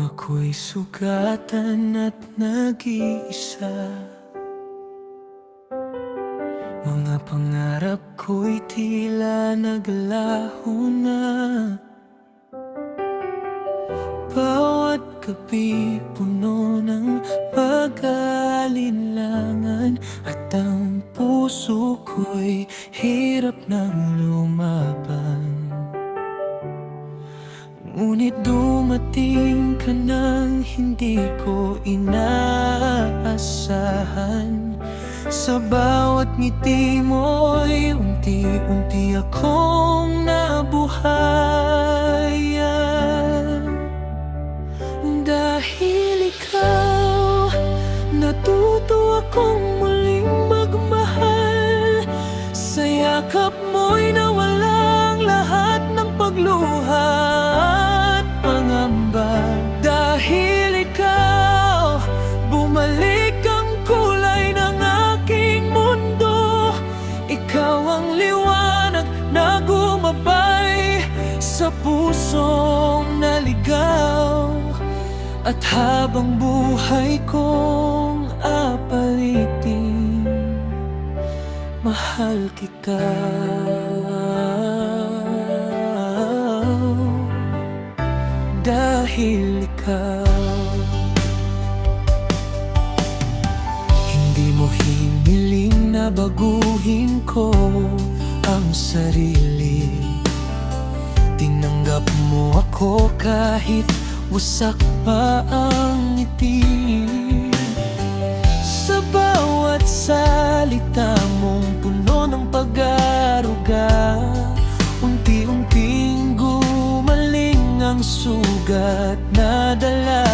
ako'y sugatan at nag-iisa, mga pangarap ko'y tila naglaho na. Bawat gabi puno ng pag-aalinlangan, at ang puso ko'y hirap ng lumaban. Ngunit dumating ka nang hindi ko inaasahan. Sa bawat ngiti mo'y unti-unti akong nabuhayan. Dahil ikaw, natuto akong muling magmahal. Sa yakap mo'y nawalang lahat ng pagluha at pangamba. Dahil ikaw, bumalik ang kulay ng aking mundo. Ikaw ang liwanag na gumabay sa pusong naligaw. At habang buhay kong apalitin, mahal kita. Dahil ikaw, hindi mo hiniling na baguhin ko ang sarili. Tinanggap mo ako kahit wasak pa ang ngiti. Sa bawat salita mong puno ng pag-aaruga, unti-unting gumaling ang sugat na dala.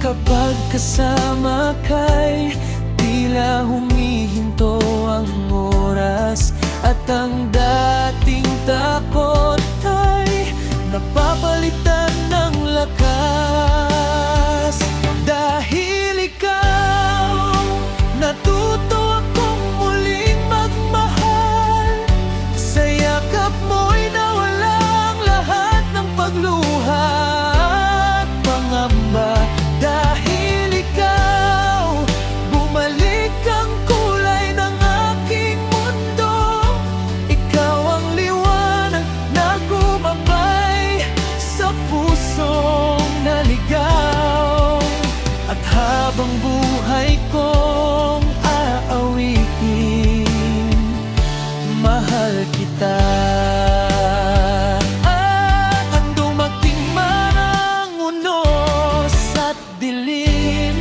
Kapag kasama ka'y tila humihinto ang oras, at ang dating takot ay napapalitan ng lakas. Dahil ikaw, natuto akong muling magmahal. Sa yakap mo'y nawalang lahat ng pagluha at pangamba. Dahil ikaw, bumalik ang kulay ng aking mundo. Ikaw ang liwanag na gumabay sa pusong naligaw. At habang buhay kong aawitin, mahal kita. At ang dumating man ang unos at dilim,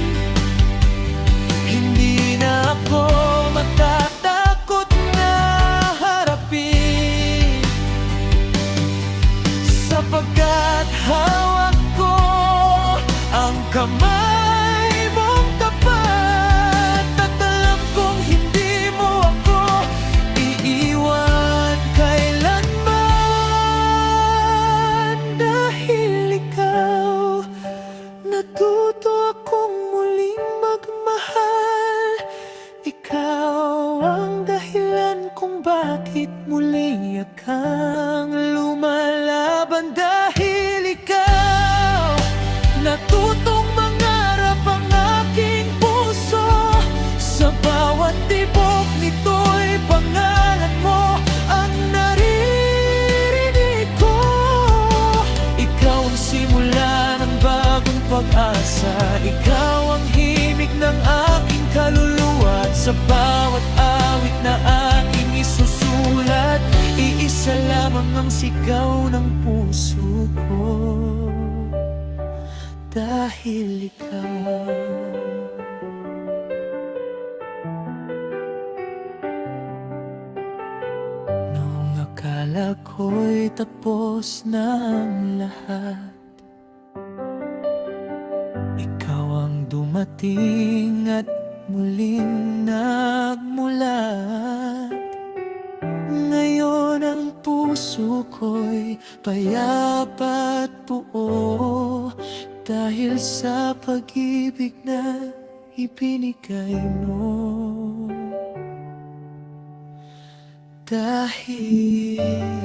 hindi na ako matatakot na harapin, sapagkat hawak ko ang kamay mong tapat. At alam kong hindi mo ako iiwan kailanman. Dahil ikaw, natuto akong muling magmahal. Ikaw ang dahilan kung bakit muli akang lumalaban. Dahil ikaw, natutong mangarap ang aking puso. Sa bawat tibok nito'y pangalan mo ang naririnig ko. Ikaw ang simula ng bagong pag-asa. Ikaw ang himig ng aking kaluluwa. At sa bawat awit na aking isusulat, iisa lamang ang sigaw ng puso ko. Dahil ikaw. Noong akala ko'y tapos na ang lahat, ikaw ang dumating at muling nagmulat. Ngayon ang puso ko'y payapa at buo, dahil sa pag-ibig na ibinigay mo. Dahil